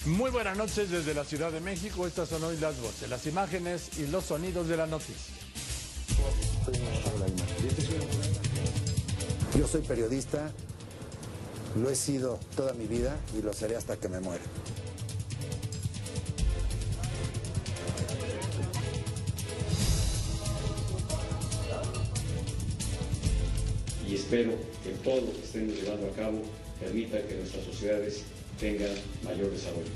Muy buenas noches desde la Ciudad de México. Estas son hoy las voces, las imágenes y los sonidos de la noticia. Yo soy periodista, lo he sido toda mi vida y lo seré hasta que me muera. Y espero que todo lo que estemos llevando a cabo permita que nuestras sociedades tengan mayor desarrollo.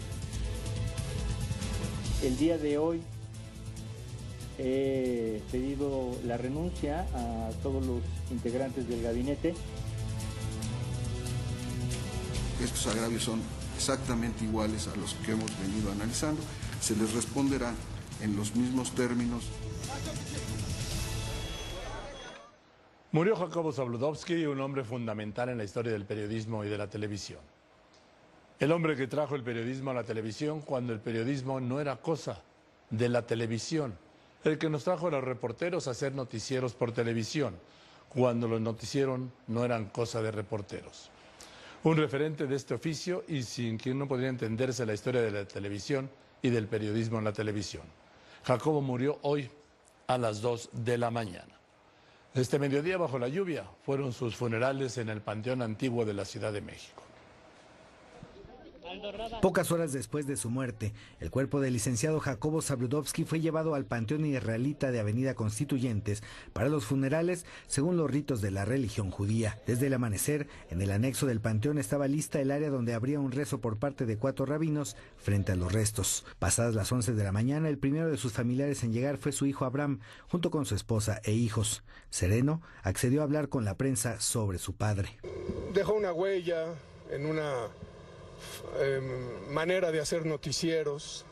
El día de hoy he pedido la renuncia a todos los integrantes del gabinete. Estos agravios son exactamente iguales a los que hemos venido analizando. Se les responderá en los mismos términos. Murió Jacobo Zabludovsky, un hombre fundamental en la historia del periodismo y de la televisión. El hombre que trajo el periodismo a la televisión cuando el periodismo no era cosa de la televisión. El que nos trajo a los reporteros a hacer noticieros por televisión, cuando los noticieros no eran cosa de reporteros. Un referente de este oficio y sin quien no podría entenderse la historia de la televisión y del periodismo en la televisión. Jacobo murió hoy a las 2 de la mañana. Este mediodía, bajo la lluvia, fueron sus funerales en el Panteón Antiguo de la Ciudad de México. Pocas horas después de su muerte, el cuerpo del licenciado Jacobo Zabludovsky fue llevado al Panteón Israelita de Avenida Constituyentes para los funerales según los ritos de la religión judía. Desde el amanecer, en el anexo del panteón estaba lista el área donde habría un rezo por parte de 4 rabinos frente a los restos. Pasadas las 11 de la mañana, el primero de sus familiares en llegar fue su hijo Abraham, junto con su esposa e hijos. Sereno accedió a hablar con la prensa sobre su padre. Dejó una huella en una manera de hacer noticieros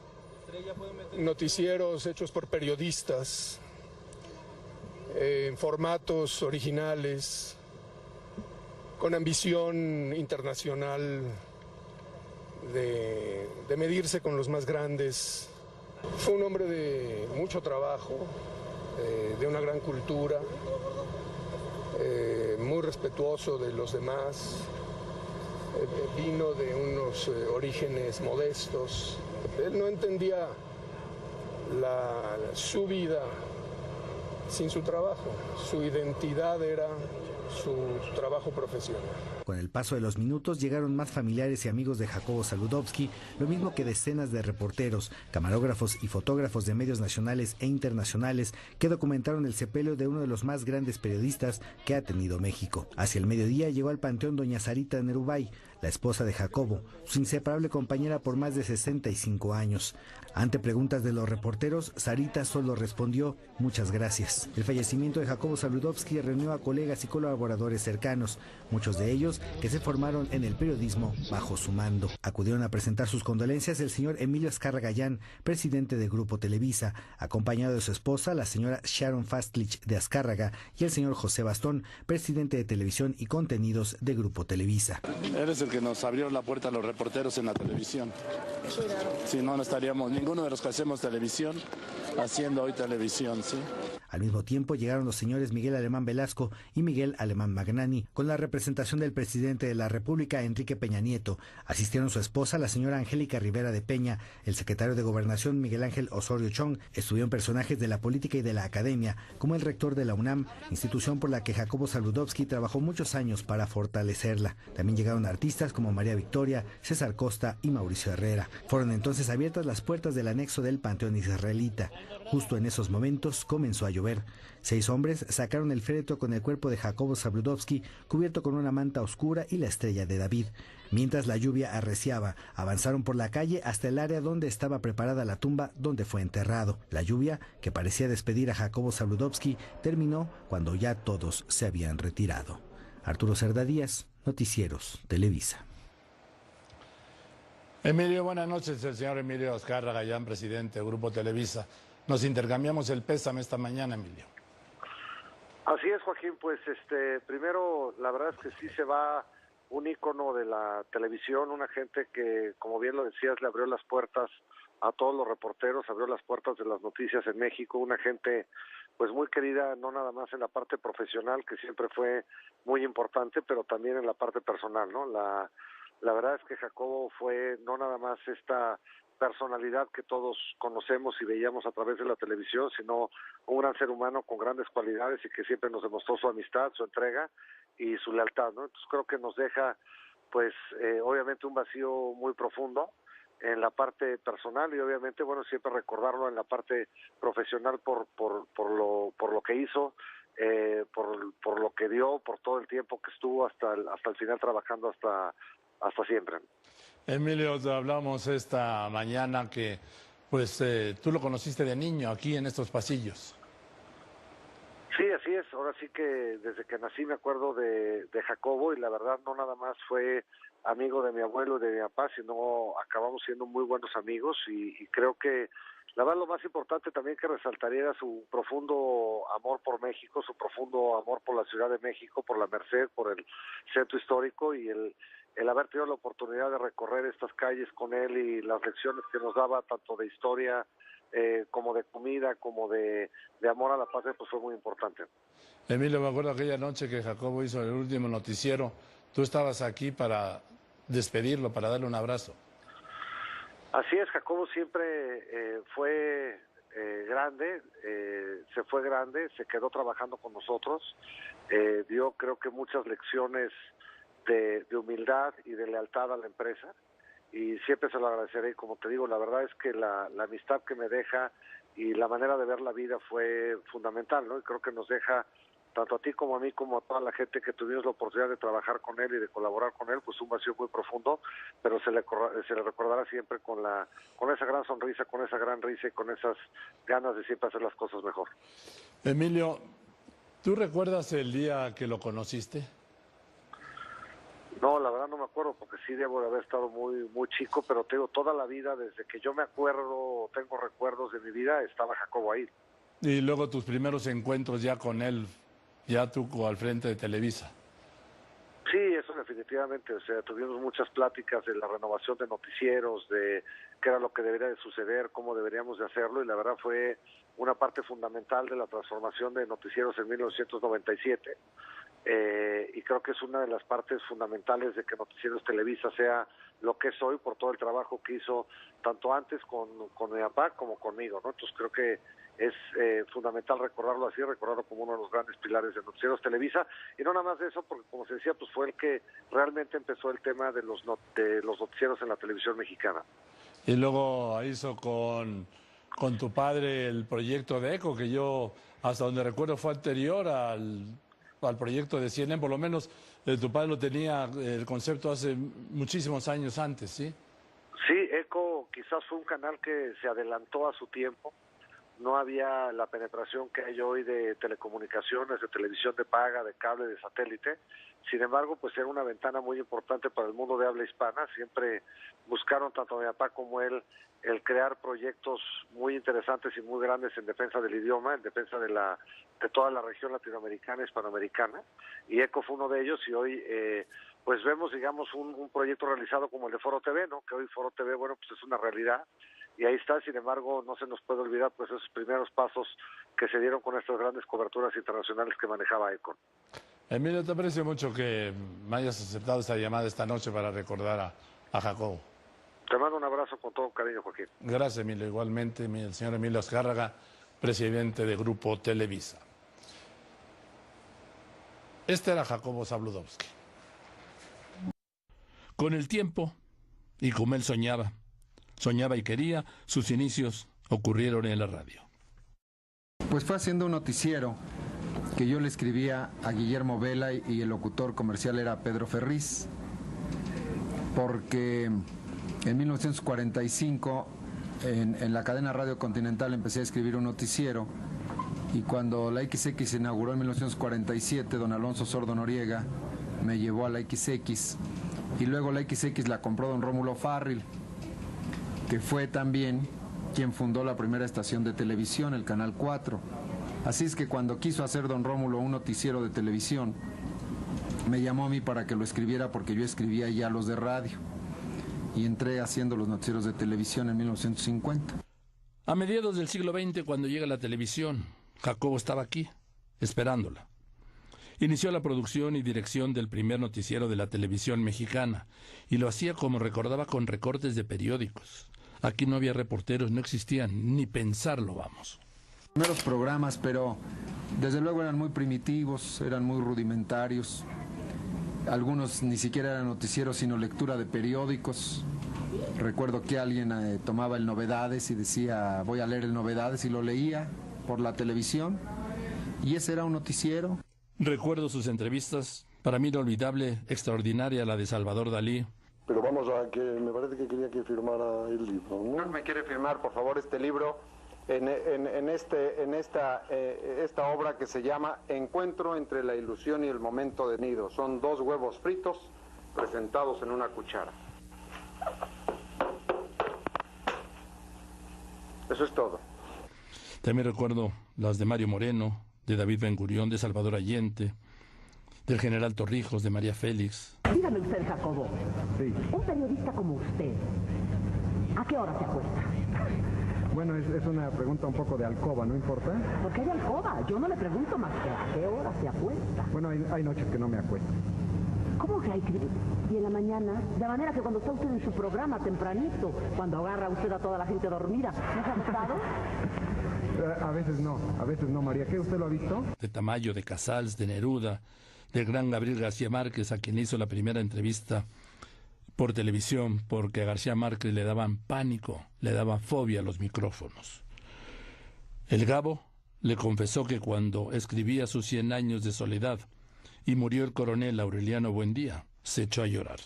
hechos por periodistas, en formatos originales, con ambición internacional de medirse con los más grandes. Fue un hombre de mucho trabajo, de una gran cultura, muy respetuoso de los demás. Vino de unos orígenes modestos. Él no entendía su vida sin su trabajo. Su identidad era su trabajo profesional. Con el paso de los minutos llegaron más familiares y amigos de Jacobo Zabludovsky, lo mismo que decenas de reporteros, camarógrafos y fotógrafos de medios nacionales e internacionales que documentaron el sepelio de uno de los más grandes periodistas que ha tenido México. Hacia el mediodía llegó al panteón doña Sarita Nerubay, la esposa de Jacobo, su inseparable compañera por más de 65 años. Ante preguntas de los reporteros, Sarita solo respondió: muchas gracias. El fallecimiento de Jacobo Zabludovsky reunió a colegas y colaboradores cercanos, muchos de ellos que se formaron en el periodismo bajo su mando. Acudieron a presentar sus condolencias el señor Emilio Azcárraga Gallán, presidente de Grupo Televisa, acompañado de su esposa, la señora Sharon Fastlich de Azcárraga, y el señor José Bastón, presidente de Televisión y Contenidos de Grupo Televisa. Eres el que nos abrió la puerta a los reporteros en la televisión. Si no, no estaríamos ninguno de los que hacemos televisión haciendo hoy televisión, ¿sí? Al mismo tiempo llegaron los señores Miguel Alemán Velasco y Miguel Alemán Magnani, con la representación del presidente de la República, Enrique Peña Nieto. Asistieron su esposa, la señora Angélica Rivera de Peña, el secretario de Gobernación, Miguel Ángel Osorio Chong. Estuvieron personajes de la política y de la academia, como el rector de la UNAM, institución por la que Jacobo Zabludovsky trabajó muchos años para fortalecerla. También llegaron artistas como María Victoria, César Costa y Mauricio Herrera. Fueron entonces abiertas las puertas del anexo del Panteón Israelita. Justo en esos momentos comenzó a llover. 6 hombres sacaron el féretro con el cuerpo de Jacobo Zabludovsky cubierto con una manta oscura y la estrella de David. Mientras la lluvia arreciaba, avanzaron por la calle hasta el área donde estaba preparada la tumba donde fue enterrado. La lluvia, que parecía despedir a Jacobo Zabludovsky, terminó cuando ya todos se habían retirado. Arturo Cerda Díaz, Noticieros, Televisa. Emilio, buenas noches. El señor Emilio Azcárraga Gallán, presidente de Grupo Televisa. Nos intercambiamos el pésame esta mañana, Emilio. Así es, Joaquín, pues primero la verdad es que sí se va un ícono de la televisión, una gente que, como bien lo decías, le abrió las puertas a todos los reporteros, abrió las puertas de las noticias en México, una gente pues muy querida, no nada más en la parte profesional, que siempre fue muy importante, pero también en la parte personal, ¿no? La verdad es que Jacobo fue no nada más esta personalidad que todos conocemos y veíamos a través de la televisión, sino un gran ser humano con grandes cualidades y que siempre nos demostró su amistad, su entrega y su lealtad, ¿no? Entonces creo que nos deja, pues, obviamente un vacío muy profundo en la parte personal y obviamente, bueno, siempre recordarlo en la parte profesional por lo que hizo, por lo que dio, por todo el tiempo que estuvo hasta el final trabajando hasta siempre. Emilio, te hablamos esta mañana que pues tú lo conociste de niño aquí en estos pasillos. Sí, así es. Ahora sí que desde que nací me acuerdo de Jacobo y la verdad no nada más fue amigo de mi abuelo y de mi papá, sino acabamos siendo muy buenos amigos y creo que la verdad lo más importante también que resaltaría era su profundo amor por México, su profundo amor por la Ciudad de México, por la Merced, por el centro histórico y el haber tenido la oportunidad de recorrer estas calles con él y las lecciones que nos daba tanto de historia como de comida, como de amor a la patria, pues fue muy importante. Emilio, me acuerdo aquella noche que Jacobo hizo el último noticiero, tú estabas aquí para despedirlo, para darle un abrazo. Así es, Jacobo siempre fue grande, se fue grande, se quedó trabajando con nosotros, dio creo que muchas lecciones de humildad y de lealtad a la empresa y siempre se lo agradeceré y como te digo, la verdad es que la amistad que me deja y la manera de ver la vida fue fundamental, ¿no? Y creo que nos deja tanto a ti como a mí, como a toda la gente que tuvimos la oportunidad de trabajar con él y de colaborar con él, pues un vacío muy profundo, pero se le recordará siempre con esa gran sonrisa, con esa gran risa y con esas ganas de siempre hacer las cosas mejor. Emilio, ¿tú recuerdas el día que lo conociste? No, la verdad no me acuerdo, porque sí debo de haber estado muy chico, pero te digo, toda la vida, desde que yo me acuerdo, tengo recuerdos de mi vida, estaba Jacobo ahí. Y luego tus primeros encuentros ya con él, ya tú al frente de Televisa. Sí, eso definitivamente, o sea, tuvimos muchas pláticas de la renovación de noticieros, de qué era lo que debería de suceder, cómo deberíamos de hacerlo, y la verdad fue una parte fundamental de la transformación de noticieros en 1997, y creo que es una de las partes fundamentales de que Noticieros Televisa sea lo que es hoy por todo el trabajo que hizo tanto antes con mi papá como conmigo, ¿no? Entonces creo que es fundamental recordarlo así, recordarlo como uno de los grandes pilares de Noticieros Televisa, y no nada más de eso, porque como se decía, pues fue el que realmente empezó el tema de los noticieros en la televisión mexicana. Y luego hizo con tu padre el proyecto de ECO, que yo hasta donde recuerdo fue anterior al proyecto de CNN, por lo menos tu padre lo tenía el concepto hace muchísimos años antes, ¿sí? Sí, ECO quizás fue un canal que se adelantó a su tiempo. No había la penetración que hay hoy de telecomunicaciones, de televisión de paga, de cable, de satélite. Sin embargo, pues era una ventana muy importante para el mundo de habla hispana. Siempre buscaron, tanto mi papá como él, el crear proyectos muy interesantes y muy grandes en defensa del idioma, en defensa de toda la región latinoamericana, hispanoamericana. Y ECO fue uno de ellos y hoy pues vemos, digamos, un proyecto realizado como el de Foro TV, ¿no? Que hoy Foro TV, bueno, pues es una realidad. Y ahí está, sin embargo, no se nos puede olvidar pues esos primeros pasos que se dieron con estas grandes coberturas internacionales que manejaba ECO. Emilio, te aprecio mucho que me hayas aceptado esta llamada esta noche para recordar a Jacobo. Te mando un abrazo con todo cariño, Joaquín. Gracias, Emilio. Igualmente, el señor Emilio Azcárraga, presidente de Grupo Televisa. Este era Jacobo Zabludovsky. Con el tiempo, y como él soñaba y quería, sus inicios ocurrieron en la radio. Pues fue haciendo un noticiero que yo le escribía a Guillermo Vela y el locutor comercial era Pedro Ferriz, porque en 1945 en la cadena Radio Continental empecé a escribir un noticiero y cuando la XX se inauguró en 1947, don Alonso Sordo Noriega me llevó a la XX y luego la XX la compró don Rómulo Farril, que fue también quien fundó la primera estación de televisión, el Canal 4. Así es que cuando quiso hacer don Rómulo un noticiero de televisión, me llamó a mí para que lo escribiera porque yo escribía ya los de radio. Y entré haciendo los noticieros de televisión en 1950. A mediados del siglo XX, cuando llega la televisión, Jacobo estaba aquí, esperándola. Inició la producción y dirección del primer noticiero de la televisión mexicana, y lo hacía, como recordaba, con recortes de periódicos. Aquí no había reporteros, no existían, ni pensarlo, vamos. Primeros programas, pero desde luego eran muy primitivos, eran muy rudimentarios. Algunos ni siquiera eran noticieros, sino lectura de periódicos. Recuerdo que alguien tomaba el Novedades y decía, voy a leer el Novedades, y lo leía por la televisión, y ese era un noticiero. Recuerdo sus entrevistas, para mí inolvidable, extraordinaria, la de Salvador Dalí. Pero vamos a que me parece que quería que firmara el libro, ¿no? ¿Me quiere firmar, por favor, este libro en esta obra que se llama Encuentro entre la ilusión y el momento de nido? Son 2 huevos fritos presentados en una cuchara. Eso es todo. También recuerdo las de Mario Moreno, de David Ben Gurión, de Salvador Allende, del general Torrijos, de María Félix. Dígame usted, Jacobo, sí. Un periodista como usted, ¿a qué hora se acuesta? Bueno, es una pregunta un poco de alcoba, ¿no importa? ¿Por qué de alcoba? Yo no le pregunto más que a qué hora se acuesta. Bueno, hay noches que no me acuesto. ¿Cómo que hay que...? ¿Y en la mañana? De manera que cuando está usted en su programa tempranito, cuando agarra usted a toda la gente dormida, ¿no se ha gustado? A veces no, María. ¿Qué, usted lo ha visto? De Tamayo, de Casals, de Neruda, del gran Gabriel García Márquez, a quien hizo la primera entrevista por televisión, porque a García Márquez le daban pánico, le daban fobia a los micrófonos. El Gabo le confesó que cuando escribía sus 100 años de soledad y murió el coronel Aureliano Buendía, se echó a llorar.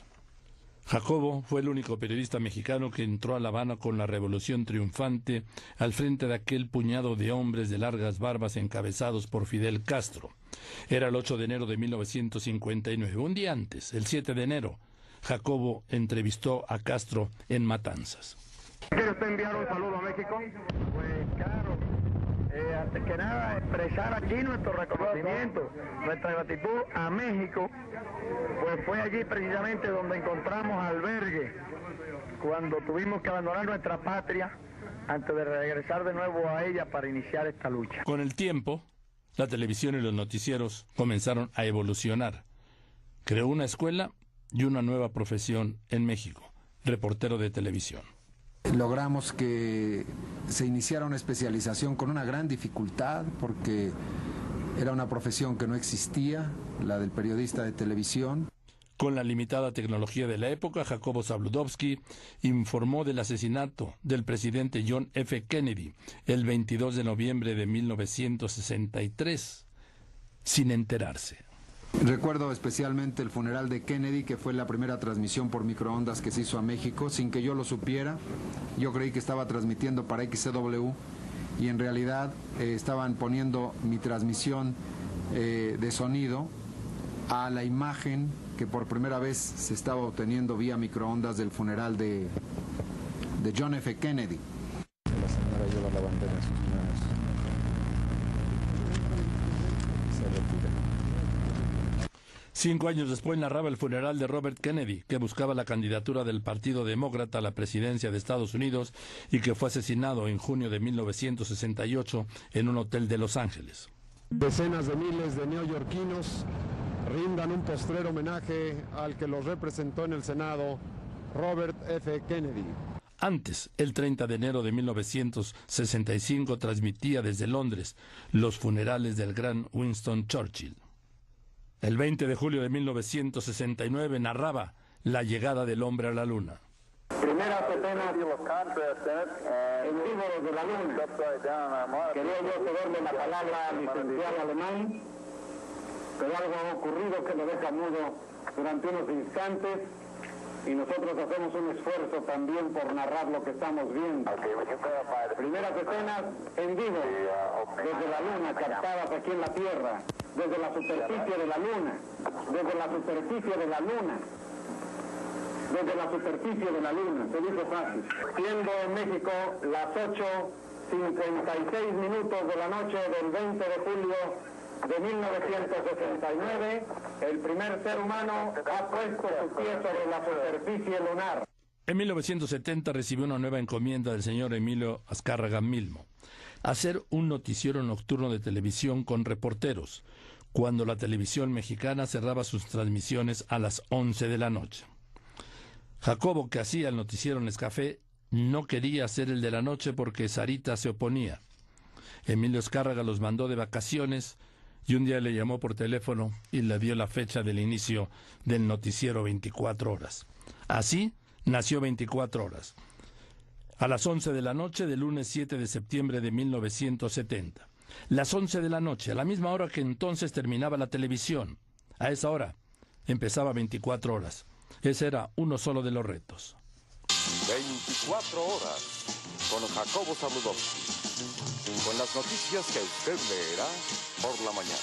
Jacobo fue el único periodista mexicano que entró a La Habana con la revolución triunfante al frente de aquel puñado de hombres de largas barbas encabezados por Fidel Castro. Era el 8 de enero de 1959, un día antes, el 7 de enero, Jacobo entrevistó a Castro en Matanzas. ¿Quiere usted enviar un saludo a México? Pues claro, antes que nada expresar aquí nuestro reconocimiento, nuestra gratitud a México, pues fue allí precisamente donde encontramos albergue cuando tuvimos que abandonar nuestra patria antes de regresar de nuevo a ella para iniciar esta lucha. Con el tiempo, la televisión y los noticieros comenzaron a evolucionar. Creó una escuela y una nueva profesión en México, reportero de televisión. Logramos que se iniciara una especialización con una gran dificultad, porque era una profesión que no existía, la del periodista de televisión. Con la limitada tecnología de la época, Jacobo Zabludovsky informó del asesinato del presidente John F. Kennedy el 22 de noviembre de 1963, sin enterarse. Recuerdo especialmente el funeral de Kennedy, que fue la primera transmisión por microondas que se hizo a México, sin que yo lo supiera. Yo creí que estaba transmitiendo para XCW y en realidad estaban poniendo mi transmisión de sonido a la imagen que por primera vez se estaba obteniendo vía microondas del funeral de John F. Kennedy. La señora lleva la bandera en sus manos. Se retira. 5 años después narraba el funeral de Robert Kennedy, que buscaba la candidatura del Partido Demócrata a la presidencia de Estados Unidos y que fue asesinado en junio de 1968 en un hotel de Los Ángeles. Decenas de miles de neoyorquinos rindan un postrero homenaje al que los representó en el Senado, Robert F. Kennedy. Antes, el 30 de enero de 1965, transmitía desde Londres los funerales del gran Winston Churchill. El 20 de julio de 1969 narraba la llegada del hombre a la luna. Primeras escenas en vivo desde la luna. Quería yo cederle la palabra al licenciado alemán, pero algo ha ocurrido que lo deja mudo durante unos instantes y nosotros hacemos un esfuerzo también por narrar lo que estamos viendo. Primeras escenas en vivo desde la luna, captadas aquí en la Tierra, desde la superficie de la luna, desde la superficie de la luna. Desde la superficie de la luna, se dice fácil. Siendo en México las 8:56 minutos de la noche del 20 de julio de 1969, el primer ser humano ha puesto su pie sobre la superficie lunar. En 1970 recibió una nueva encomienda del señor Emilio Azcárraga Milmo: hacer un noticiero nocturno de televisión con reporteros, cuando la televisión mexicana cerraba sus transmisiones a las 11 de la noche. Jacobo, que hacía el noticiero Nescafé, no quería hacer el de la noche porque Sarita se oponía. Emilio Azcárraga los mandó de vacaciones y un día le llamó por teléfono y le dio la fecha del inicio del noticiero 24 horas. Así nació 24 horas. A las 11 de la noche del lunes 7 de septiembre de 1970. Las 11 de la noche, a la misma hora que entonces terminaba la televisión. A esa hora empezaba 24 horas. Ese era uno solo de los retos. 24 horas con Jacobo Zabludovsky. Con las noticias que usted leerá por la mañana.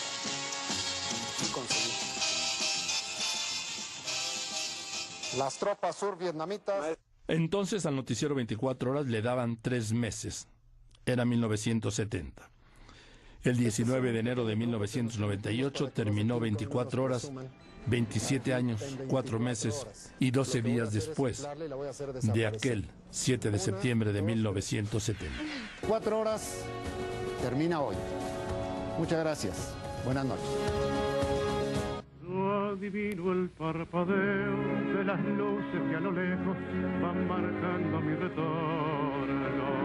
Las tropas survietnamitas. Entonces al noticiero 24 horas le daban 3 meses. Era 1970. El 19 de enero de 1998 terminó 24 horas, 27 años, 4 meses y 12 días después de aquel 7 de septiembre de 1970. 4 horas, termina hoy. Muchas gracias. Buenas noches. Adivino el parpadeo de las luces que a lo lejos van marcando mi retorno.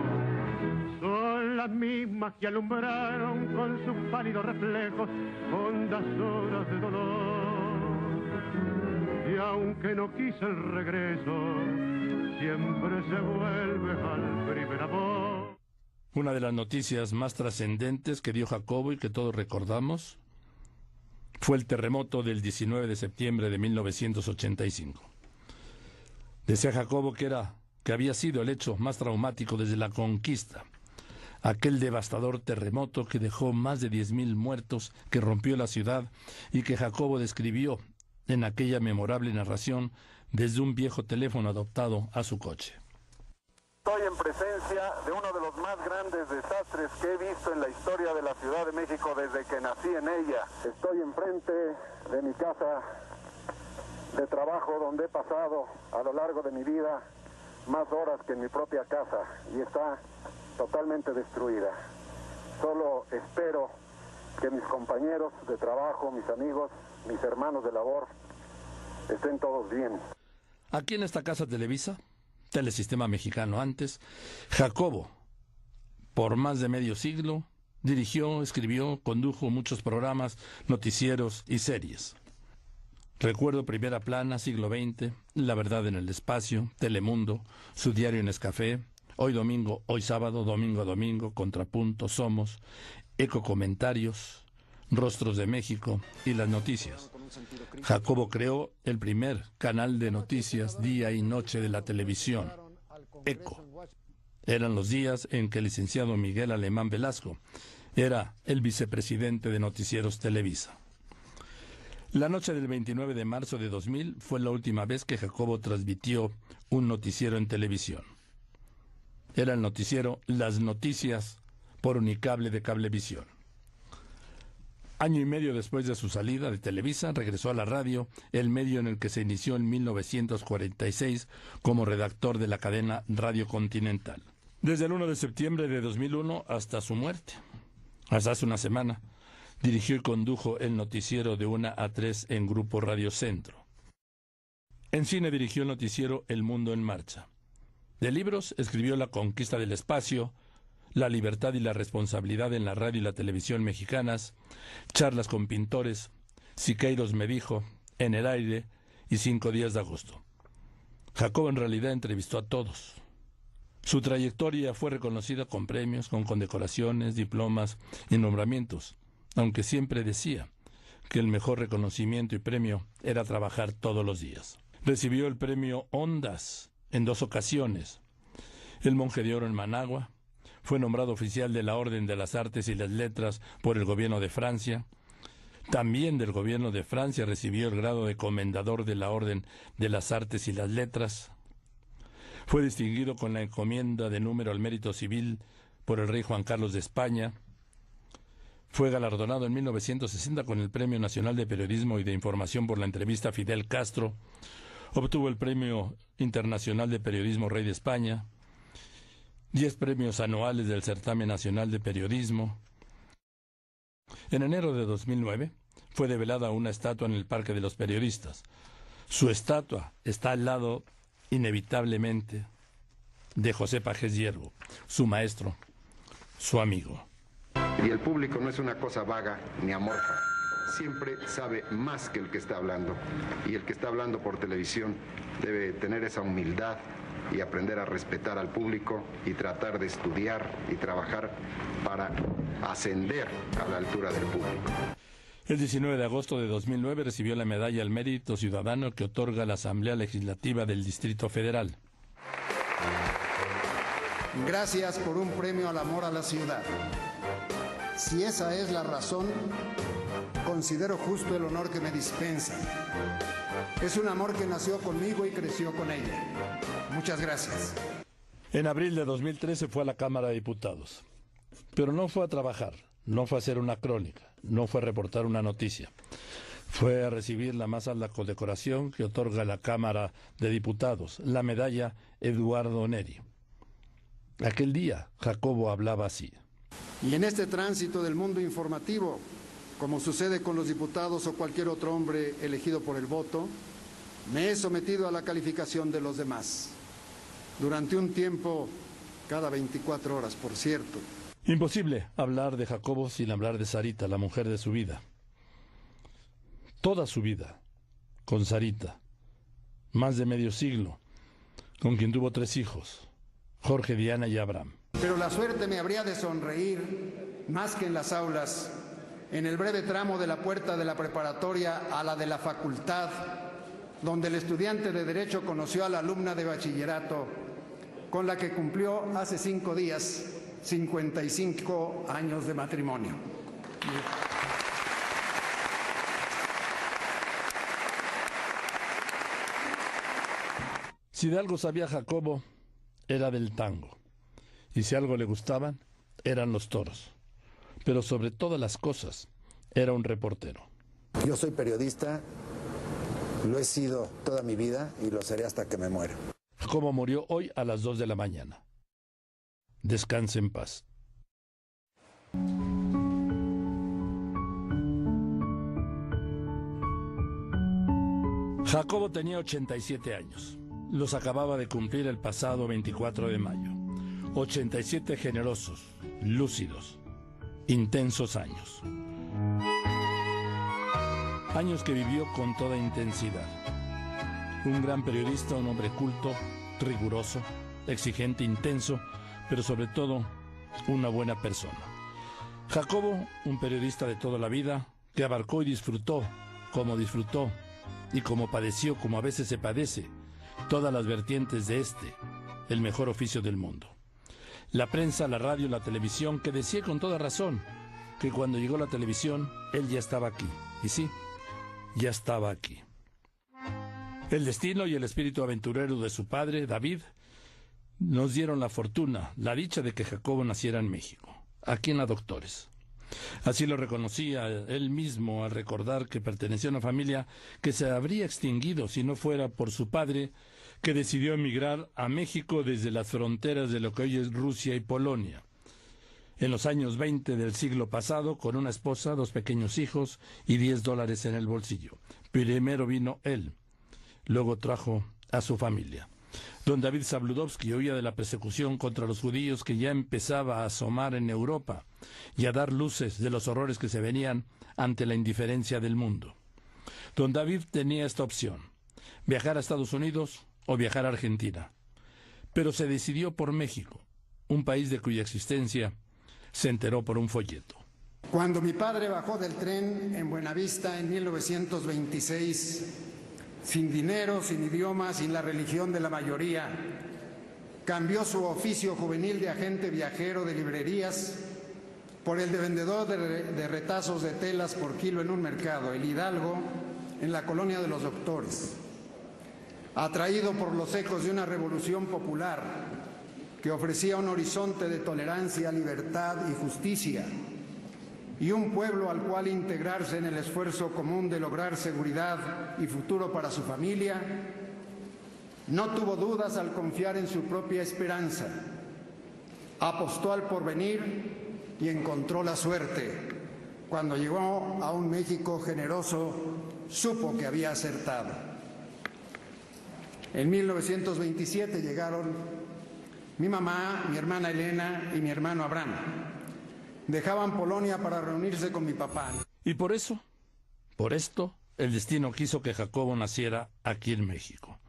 Son las mismas que alumbraron con sus pálidos reflejos hondas horas de dolor. Y aunque no quise el regreso, siempre se vuelve al primer amor. Una de las noticias más trascendentes que dio Jacobo y que todos recordamos fue el terremoto del 19 de septiembre de 1985. Decía Jacobo que había sido el hecho más traumático desde la conquista. Aquel devastador terremoto que dejó más de 10,000 muertos, que rompió la ciudad y que Jacobo describió en aquella memorable narración desde un viejo teléfono adoptado a su coche. Estoy en presencia de uno de los más grandes desastres que he visto en la historia de la Ciudad de México desde que nací en ella. Estoy enfrente de mi casa de trabajo donde he pasado a lo largo de mi vida más horas que en mi propia casa y está totalmente destruida. Solo espero que mis compañeros de trabajo, mis amigos, mis hermanos de labor estén todos bien. Aquí en esta casa Televisa, Telesistema Mexicano antes, Jacobo, por más de medio siglo, dirigió, escribió, condujo muchos programas, noticieros y series. Recuerdo Primera Plana, Siglo XX, La Verdad en el Espacio, Telemundo, su diario Nescafé, Hoy Domingo, Hoy Sábado, Domingo a Domingo, Contrapunto, Somos, Eco Comentarios, Rostros de México y Las Noticias. Jacobo creó el primer canal de noticias día y noche de la televisión, Eco. Eran los días en que el licenciado Miguel Alemán Velasco era el vicepresidente de Noticieros Televisa. La noche del 29 de marzo de 2000 fue la última vez que Jacobo transmitió un noticiero en televisión. Era el noticiero Las Noticias por Unicable de Cablevisión. Año y medio después de su salida de Televisa, regresó a la radio, el medio en el que se inició en 1946 como redactor de la cadena Radio Continental. Desde el 1 de septiembre de 2001 hasta su muerte, hasta hace una semana, dirigió y condujo el noticiero de 1 a 3 en Grupo Radio Centro. En cine dirigió el noticiero El Mundo en Marcha. De libros escribió La Conquista del Espacio, La Libertad y la Responsabilidad en la Radio y la Televisión Mexicanas, Charlas con Pintores, Siqueiros me dijo, En el Aire y 5 días de agosto. Jacobo en realidad entrevistó a todos. Su trayectoria fue reconocida con premios, con condecoraciones, diplomas y nombramientos, aunque siempre decía que el mejor reconocimiento y premio era trabajar todos los días. Recibió el premio Ondas en 2 ocasiones, el Monje de Oro en Managua, fue nombrado oficial de la Orden de las Artes y las Letras por el gobierno de Francia. También del gobierno de Francia recibió el grado de Comendador de la Orden de las Artes y las Letras. Fue distinguido con la encomienda de número al mérito civil por el rey Juan Carlos de España. Fue galardonado en 1960 con el Premio Nacional de Periodismo y de Información por la entrevista a Fidel Castro. Obtuvo el Premio Internacional de Periodismo Rey de España, 10 premios anuales del Certamen Nacional de Periodismo. En enero de 2009 fue develada una estatua en el Parque de los Periodistas. Su estatua está al lado, inevitablemente, de José Pagés Hiergo, su maestro, su amigo. Y el público no es una cosa vaga ni amorfa. Siempre sabe más que el que está hablando. Y el que está hablando por televisión debe tener esa humildad y aprender a respetar al público y tratar de estudiar y trabajar para ascender a la altura del público. El 19 de agosto de 2009 recibió la medalla al Mérito Ciudadano que otorga la Asamblea Legislativa del Distrito Federal. Gracias por un premio al amor a la ciudad. Si esa es la razón, considero justo el honor que me dispensan. Es un amor que nació conmigo y creció con ella. Muchas gracias. En abril de 2013 fue a la Cámara de Diputados, pero no fue a trabajar, no fue a hacer una crónica, no fue a reportar una noticia. Fue a recibir la más alta condecoración que otorga la Cámara de Diputados, la medalla Eduardo Neri. Aquel día, Jacobo hablaba así. Y en este tránsito del mundo informativo, como sucede con los diputados o cualquier otro hombre elegido por el voto, me he sometido a la calificación de los demás. Durante un tiempo, cada 24 horas, por cierto. Imposible hablar de Jacobo sin hablar de Sarita, la mujer de su vida. Toda su vida, con Sarita. Más de medio siglo, con quien tuvo 3 hijos, Jorge, Diana y Abraham. Pero la suerte me habría de sonreír, más que en las aulas, en el breve tramo de la puerta de la preparatoria a la de la facultad, donde el estudiante de Derecho conoció a la alumna de bachillerato, con la que cumplió hace 5 días 55 años de matrimonio. Si de algo sabía Jacobo, era del tango. Y si algo le gustaban, eran los toros. Pero sobre todas las cosas, era un reportero. Yo soy periodista, lo he sido toda mi vida y lo seré hasta que me muera. Jacobo murió hoy a las 2 de la mañana. Descanse en paz. Jacobo tenía 87 años. Los acababa de cumplir el pasado 24 de mayo. 87 generosos, lúcidos, intensos años. Años que vivió con toda intensidad. Un gran periodista, un hombre culto, riguroso, exigente, intenso, pero sobre todo una buena persona. Jacobo, un periodista de toda la vida, que abarcó y disfrutó y como padeció, como a veces se padece, todas las vertientes de el mejor oficio del mundo. La prensa, la radio, la televisión, que decía con toda razón que cuando llegó la televisión, él ya estaba aquí. Y sí, ya estaba aquí. El destino y el espíritu aventurero de su padre, David, nos dieron la fortuna, la dicha de que Jacobo naciera en México, aquí en la Doctores. Así lo reconocía él mismo al recordar que pertenecía a una familia que se habría extinguido si no fuera por su padre, que decidió emigrar a México desde las fronteras de lo que hoy es Rusia y Polonia. En los años 20 del siglo pasado, con una esposa, 2 pequeños hijos y $10 en el bolsillo. Primero vino él, luego trajo a su familia. Don David Zabludovsky oía de la persecución contra los judíos que ya empezaba a asomar en Europa y a dar luces de los horrores que se venían ante la indiferencia del mundo. Don David tenía esta opción, viajar a Estados Unidos o viajar a Argentina, pero se decidió por México, un país de cuya existencia se enteró por un folleto. Cuando mi padre bajó del tren en Buenavista en 1926, sin dinero, sin idioma, sin la religión de la mayoría, cambió su oficio juvenil de agente viajero de librerías por el de vendedor de retazos de telas por kilo en un mercado, el Hidalgo, en la colonia de los Doctores. Atraído por los ecos de una revolución popular que ofrecía un horizonte de tolerancia, libertad y justicia, y un pueblo al cual integrarse en el esfuerzo común de lograr seguridad y futuro para su familia, no tuvo dudas al confiar en su propia esperanza. Apostó al porvenir y encontró la suerte. cuando llegó a un México generoso, supo que había acertado. En 1927 llegaron mi mamá, mi hermana Elena y mi hermano Abraham. Dejaban Polonia para reunirse con mi papá. Y por esto, el destino quiso que Jacobo naciera aquí en México.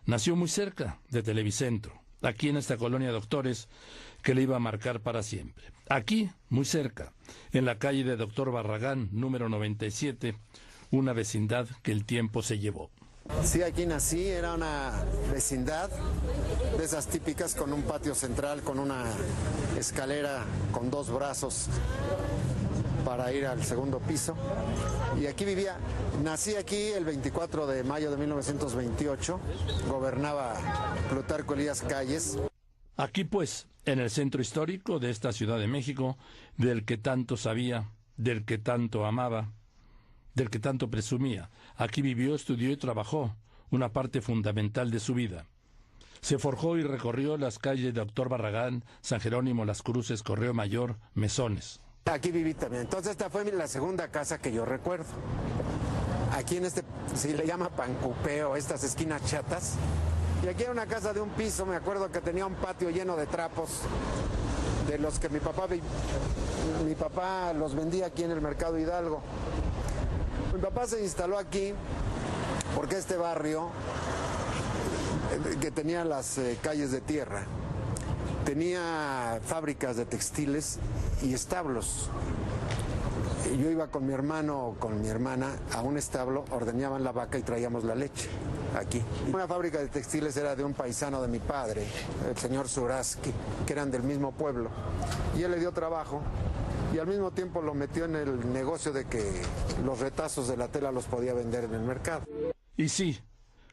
Nació muy cerca de Televicentro, aquí en esta colonia de doctores que le iba a marcar para siempre. Aquí, muy cerca, en la calle de Doctor Barragán, número 97, una vecindad que el tiempo se llevó. Sí, aquí nací, era una vecindad de esas típicas con un patio central, con una escalera con 2 brazos para ir al segundo piso. Y aquí vivía, nací aquí el 24 de mayo de 1928, gobernaba Plutarco Elías Calles. Aquí pues, en el centro histórico de esta Ciudad de México, del que tanto sabía, del que tanto amaba, del que tanto presumía. Aquí vivió, estudió y trabajó, una parte fundamental de su vida. Se forjó y recorrió las calles de Doctor Barragán, San Jerónimo, Las Cruces, Correo Mayor, Mesones. Aquí viví también. Entonces esta fue la segunda casa que yo recuerdo. Aquí en se le llama pancupeo, estas esquinas chatas. Y aquí era una casa de un piso, me acuerdo que tenía un patio lleno de trapos, de los que mi papá los vendía aquí en el Mercado Hidalgo. Mi papá se instaló aquí porque este barrio, que tenía las calles de tierra, tenía fábricas de textiles y establos. Yo iba con mi hermano o con mi hermana a un establo, ordeñaban la vaca y traíamos la leche aquí. Una fábrica de textiles era de un paisano de mi padre, el señor Zuraski, que eran del mismo pueblo. Y él le dio trabajo y al mismo tiempo lo metió en el negocio de que los retazos de la tela los podía vender en el mercado. Y sí,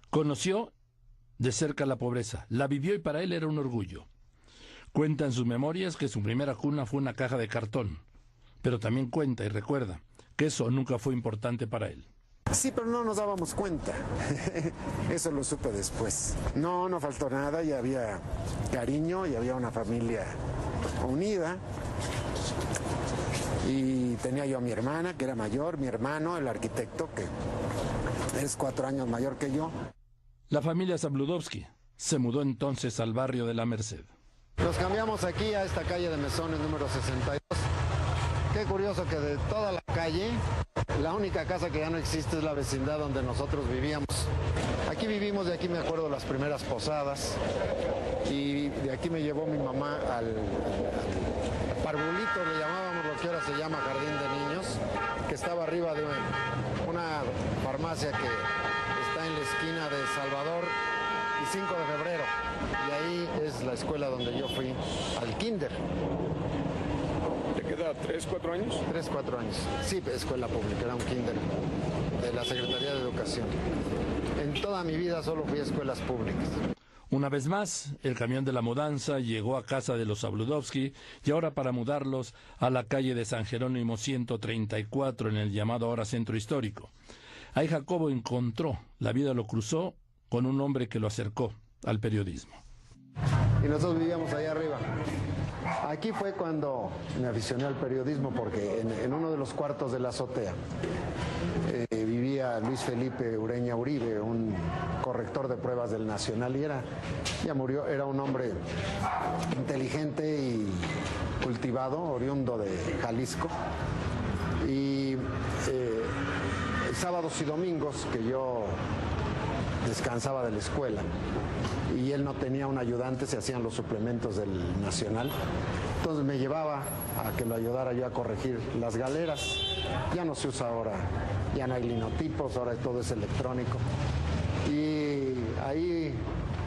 conoció de cerca la pobreza, la vivió y para él era un orgullo. Cuenta en sus memorias que su primera cuna fue una caja de cartón, pero también cuenta y recuerda que eso nunca fue importante para él. Sí, pero no nos dábamos cuenta. Eso lo supe después. No faltó nada, y había cariño, y había una familia unida. Y tenía yo a mi hermana, que era mayor, mi hermano, el arquitecto, que es 4 años mayor que yo. La familia Zabludovsky se mudó entonces al barrio de La Merced. Nos cambiamos aquí a esta calle de Mesones, número 62. Qué curioso que de toda la calle, la única casa que ya no existe es la vecindad donde nosotros vivíamos. Aquí vivimos, de aquí me acuerdo las primeras posadas, y de aquí me llevó mi mamá al Parvulito, le llamábamos, lo que ahora se llama Jardín de Niños, que estaba arriba de una farmacia que está en la esquina de Salvador y 5 de febrero. Y ahí es la escuela donde yo fui al kinder. ¿Te queda 3, 4 años? 3, 4 años. Sí, escuela pública, era un kinder de la Secretaría de Educación. En toda mi vida solo fui a escuelas públicas. Una vez más, el camión de la mudanza llegó a casa de los Zabludovsky y ahora para mudarlos a la calle de San Jerónimo 134 en el llamado ahora Centro Histórico. Ahí Jacobo encontró, la vida lo cruzó con un hombre que lo acercó al periodismo. Y nosotros vivíamos allá arriba. Aquí fue cuando me aficioné al periodismo, porque en uno de los cuartos de la azotea vivía Luis Felipe Ureña Uribe, un corrector de pruebas del Nacional, y ya murió, era un hombre inteligente y cultivado, oriundo de Jalisco. Y sábados y domingos, que yo descansaba de la escuela y él no tenía un ayudante, se hacían los suplementos del Nacional, entonces me llevaba a que lo ayudara yo a corregir las galeras. Ya no se usa ahora, ya no hay linotipos, ahora todo es electrónico, y ahí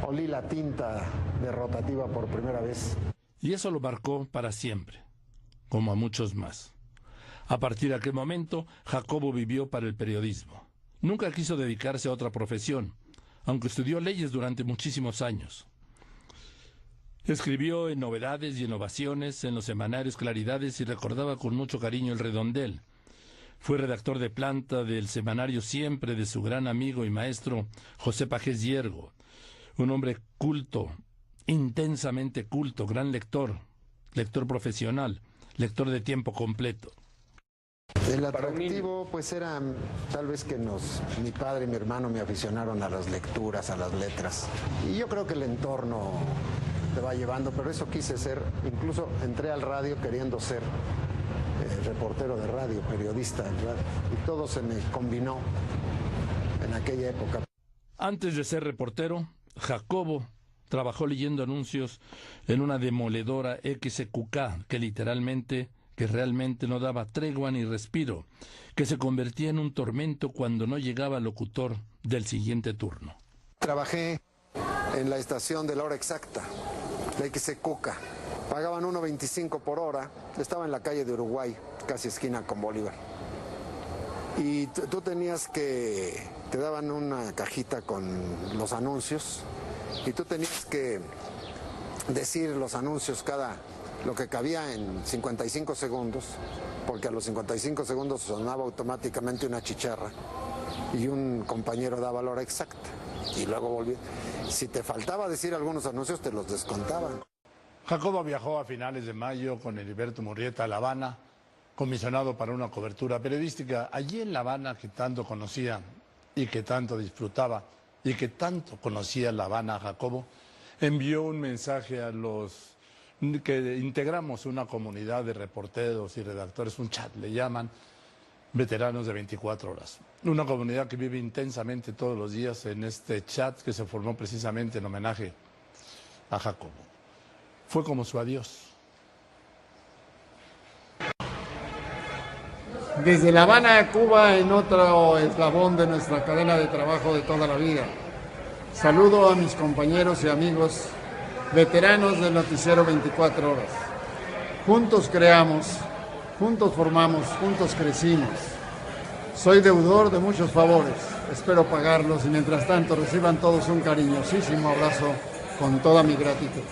olí la tinta de rotativa por primera vez. Y eso lo marcó para siempre, como a muchos más. A partir de aquel momento, Jacobo vivió para el periodismo. Nunca quiso dedicarse a otra profesión, aunque estudió leyes durante muchísimos años. Escribió en Novedades y en Ovaciones, en los semanarios Claridades, y recordaba con mucho cariño El Redondel. Fue redactor de planta del semanario Siempre de su gran amigo y maestro José Pajés Hiergo, un hombre culto, intensamente culto, gran lector, lector profesional, lector de tiempo completo. El atractivo pues era tal vez que mi padre y mi hermano me aficionaron a las lecturas, a las letras. Y yo creo que el entorno te va llevando, pero eso quise ser. Incluso entré al radio queriendo ser reportero de radio, periodista de radio. Y todo se me combinó en aquella época. Antes de ser reportero, Jacobo trabajó leyendo anuncios en una demoledora XQK que realmente no daba tregua ni respiro, que se convertía en un tormento cuando no llegaba el locutor del siguiente turno. Trabajé en la estación de la hora exacta, la XQK. Pagaban 1.25 por hora. Estaba en la calle de Uruguay, casi esquina con Bolívar. Y tú tenías que... Te daban una cajita con los anuncios y tú tenías que decir los anuncios lo que cabía en 55 segundos, porque a los 55 segundos sonaba automáticamente una chicharra y un compañero daba la hora exacta y luego volvía. Si te faltaba decir algunos anuncios, te los descontaban. Jacobo viajó a finales de mayo con Heriberto Murrieta a La Habana, comisionado para una cobertura periodística. Allí en La Habana, que tanto conocía y que tanto disfrutaba y que tanto conocía La Habana, Jacobo envió un mensaje a los que integramos una comunidad de reporteros y redactores, un chat, le llaman veteranos de 24 horas. Una comunidad que vive intensamente todos los días en este chat que se formó precisamente en homenaje a Jacobo. Fue como su adiós. Desde La Habana, Cuba, en otro eslabón de nuestra cadena de trabajo de toda la vida. Saludo a mis compañeros y amigos, veteranos del noticiero 24 horas. Juntos creamos, juntos formamos, juntos crecimos. Soy deudor de muchos favores, espero pagarlos y mientras tanto reciban todos un cariñosísimo abrazo con toda mi gratitud.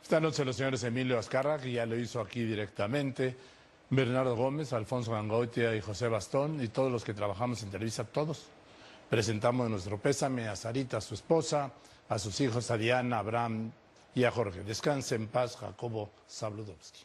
Esta noche los señores Emilio Azcárraga, que ya lo hizo aquí directamente, Bernardo Gómez, Alfonso Gangoitia y José Bastón, y todos los que trabajamos en Televisa, todos presentamos nuestro pésame a Sarita, su esposa, a sus hijos, a Diana, a Abraham y a Jorge. Descanse en paz, Jacobo Zabludovsky.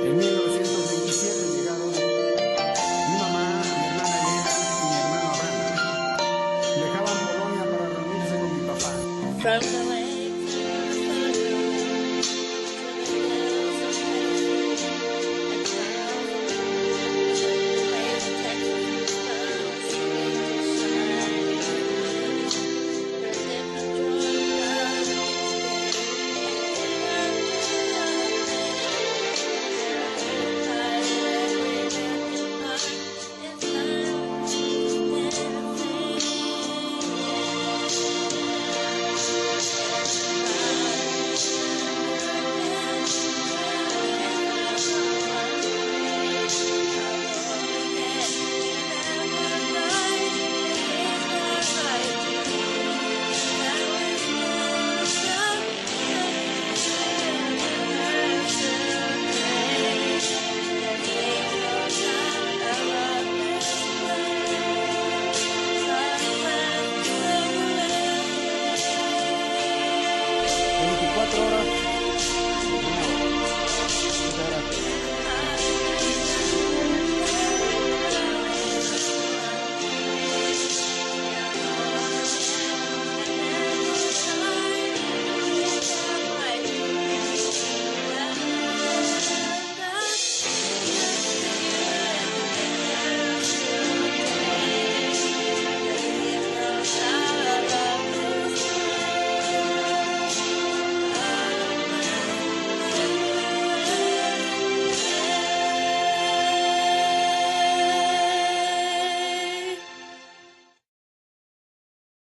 En 1927 llegaron mi mamá, mi hermana Elena y mi hermano Abraham. Dejaban Polonia para reunirse con mi papá.